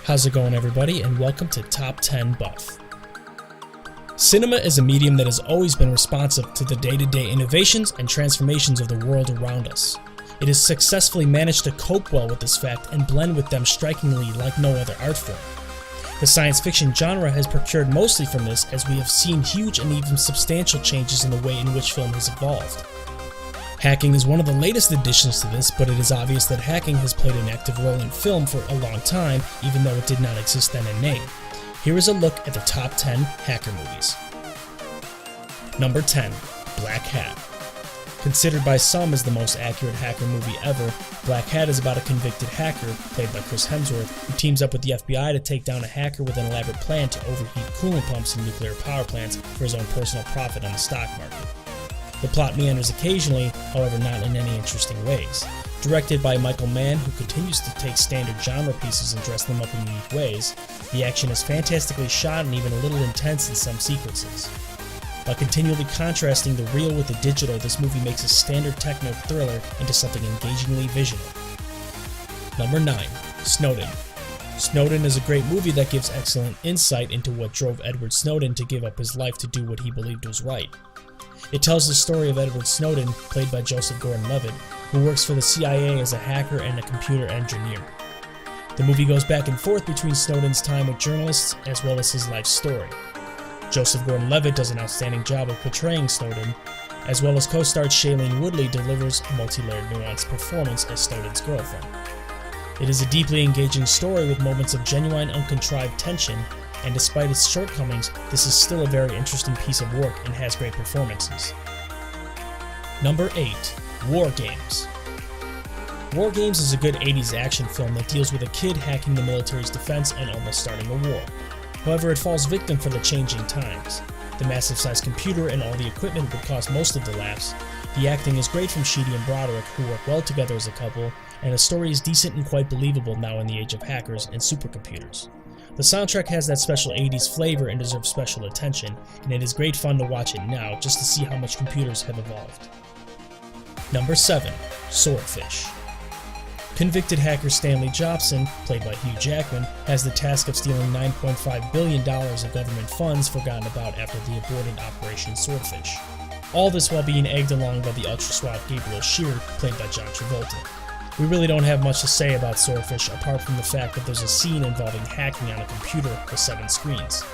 How's it going, everybody, and welcome to Top 10 Buff. Cinema is a medium that has always been responsive to the day-to-day innovations and transformations of the world around us. It has successfully managed to cope well with this fact and blend with them strikingly like no other art form. The science fiction genre has procured mostly from this, as we have seen huge and even substantial changes in the way in which film has evolved. Hacking is one of the latest additions to this, but it is obvious that hacking has played an active role in film for a long time, even though it did not exist then in name. Here is a look at the top 10 hacker movies. Number 10. Black Hat. Considered by some as the most accurate hacker movie ever, Black Hat is about a convicted hacker, played by Chris Hemsworth, who teams up with the FBI to take down a hacker with an elaborate plan to overheat coolant pumps in nuclear power plants for his own personal profit on the stock market. The plot meanders occasionally, however not in any interesting ways. Directed by Michael Mann, who continues to take standard genre pieces and dress them up in unique ways, the action is fantastically shot and even a little intense in some sequences. By continually contrasting the real with the digital, this movie makes a standard techno thriller into something engagingly visual. Number 9. Snowden. Snowden is a great movie that gives excellent insight into what drove Edward Snowden to give up his life to do what he believed was right. It tells the story of Edward Snowden, played by Joseph Gordon-Levitt, who works for the CIA as a hacker and a computer engineer. The movie goes back and forth between Snowden's time with journalists as well as his life story. Joseph Gordon-Levitt does an outstanding job of portraying Snowden, as well as co-star Shailene Woodley delivers a multi-layered, nuanced performance as Snowden's girlfriend. It is a deeply engaging story with moments of genuine, uncontrived tension, and despite its shortcomings, this is still a very interesting piece of work and has great performances. Number 8. Wargames. Wargames is a good 80s action film that deals with a kid hacking the military's defense and almost starting a war. However, it falls victim for the changing times. The massive-sized computer and all the equipment would cause most of the laughs. The acting is great from Sheedy and Broderick, who work well together as a couple, and the story is decent and quite believable now in the age of hackers and supercomputers. The soundtrack has that special 80s flavor and deserves special attention, and it is great fun to watch it now just to see how much computers have evolved. Number 7. Swordfish. Convicted hacker Stanley Jobson, played by Hugh Jackman, has the task of stealing $9.5 billion of government funds forgotten about after the aborted Operation Swordfish. All this while being egged along by the ultra-suave Gabriel Shear, played by John Travolta. We really don't have much to say about Swordfish apart from the fact that there's a scene involving hacking on a computer with 7 screens.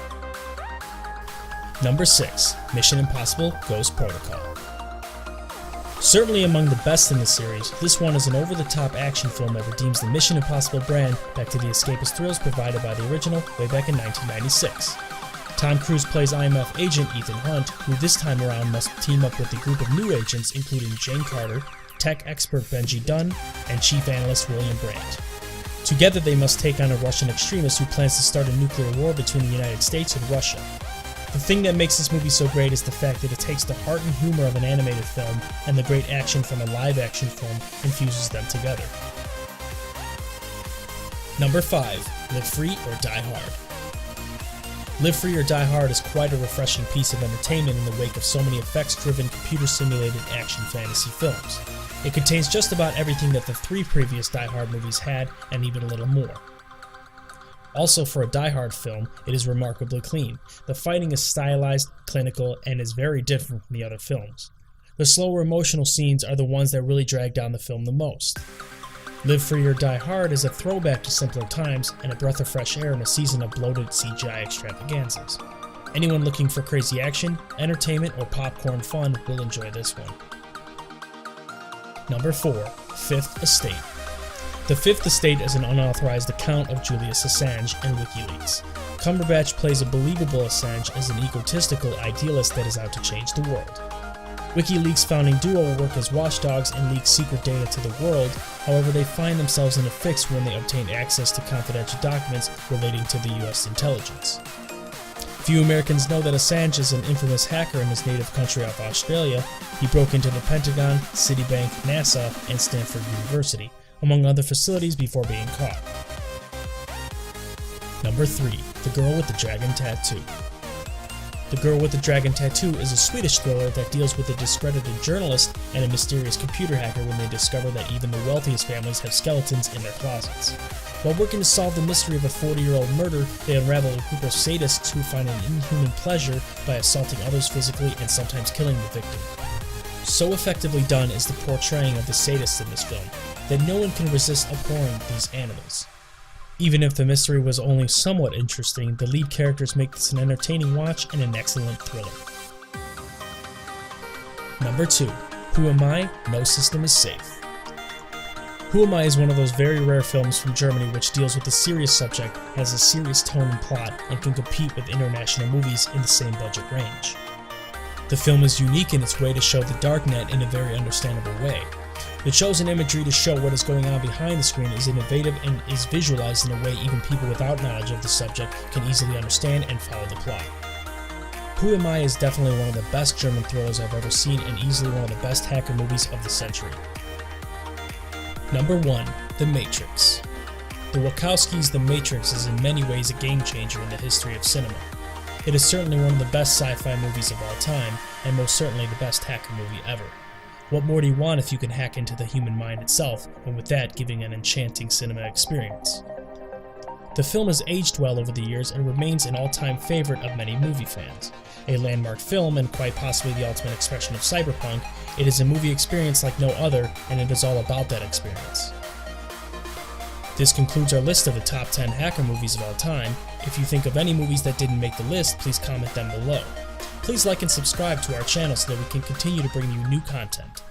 Number 6. Mission Impossible Ghost Protocol. Certainly among the best in the series, this one is an over-the-top action film that redeems the Mission Impossible brand back to the escapist thrills provided by the original way back in 1996. Tom Cruise plays IMF agent Ethan Hunt, who this time around must team up with a group of new agents including Jane Carter, tech expert Benji Dunn, and chief analyst William Brandt. Together they must take on a Russian extremist who plans to start a nuclear war between the United States and Russia. The thing that makes this movie so great is the fact that it takes the heart and humor of an animated film and the great action from a live-action film and fuses them together. Number 5. Live Free or Die Hard. Live Free or Die Hard is quite a refreshing piece of entertainment in the wake of so many effects-driven, computer-simulated action fantasy films. It contains just about everything that the 3 previous Die Hard movies had, and even a little more. Also, for a Die Hard film, it is remarkably clean. The fighting is stylized, clinical, and is very different from the other films. The slower emotional scenes are the ones that really drag down the film the most. Live Free or Die Hard is a throwback to simpler times and a breath of fresh air in a season of bloated CGI extravaganzas. Anyone looking for crazy action, entertainment, or popcorn fun will enjoy this one. Number 4. Fifth Estate. The Fifth Estate is an unauthorized account of Julius Assange and WikiLeaks. Cumberbatch plays a believable Assange as an egotistical idealist that is out to change the world. WikiLeaks founding duo work as watchdogs and leak secret data to the world, however they find themselves in a fix when they obtain access to confidential documents relating to the US intelligence. Few Americans know that Assange is an infamous hacker in his native country of Australia. He broke into the Pentagon, Citibank, NASA, and Stanford University, among other facilities before being caught. Number 3. The Girl with the Dragon Tattoo. The Girl with the Dragon Tattoo is a Swedish thriller that deals with a discredited journalist and a mysterious computer hacker when they discover that even the wealthiest families have skeletons in their closets. While working to solve the mystery of a 40-year-old murder, they unravel a group of sadists who find an inhuman pleasure by assaulting others physically and sometimes killing the victim. So effectively done is the portraying of the sadists in this film, that no one can resist abhorring these animals. Even if the mystery was only somewhat interesting, the lead characters make this an entertaining watch and an excellent thriller. Number 2. Who Am I? No System is Safe. Who Am I is one of those very rare films from Germany which deals with a serious subject, has a serious tone and plot, and can compete with international movies in the same budget range. The film is unique in its way to show the darknet in a very understandable way. The chosen imagery to show what is going on behind the screen is innovative and is visualized in a way even people without knowledge of the subject can easily understand and follow the plot. Who Am I is definitely one of the best German thrillers I've ever seen and easily one of the best hacker movies of the century. Number 1. The Matrix. The Wachowskis' The Matrix is in many ways a game changer in the history of cinema. It is certainly one of the best sci-fi movies of all time, and most certainly the best hacker movie ever. What more do you want if you can hack into the human mind itself, and with that giving an enchanting cinema experience? The film has aged well over the years and remains an all-time favorite of many movie fans. A landmark film and quite possibly the ultimate expression of cyberpunk, it is a movie experience like no other, and it is all about that experience. This concludes our list of the top 10 hacker movies of all time. If you think of any movies that didn't make the list, please comment them below. Please like and subscribe to our channel so that we can continue to bring you new content.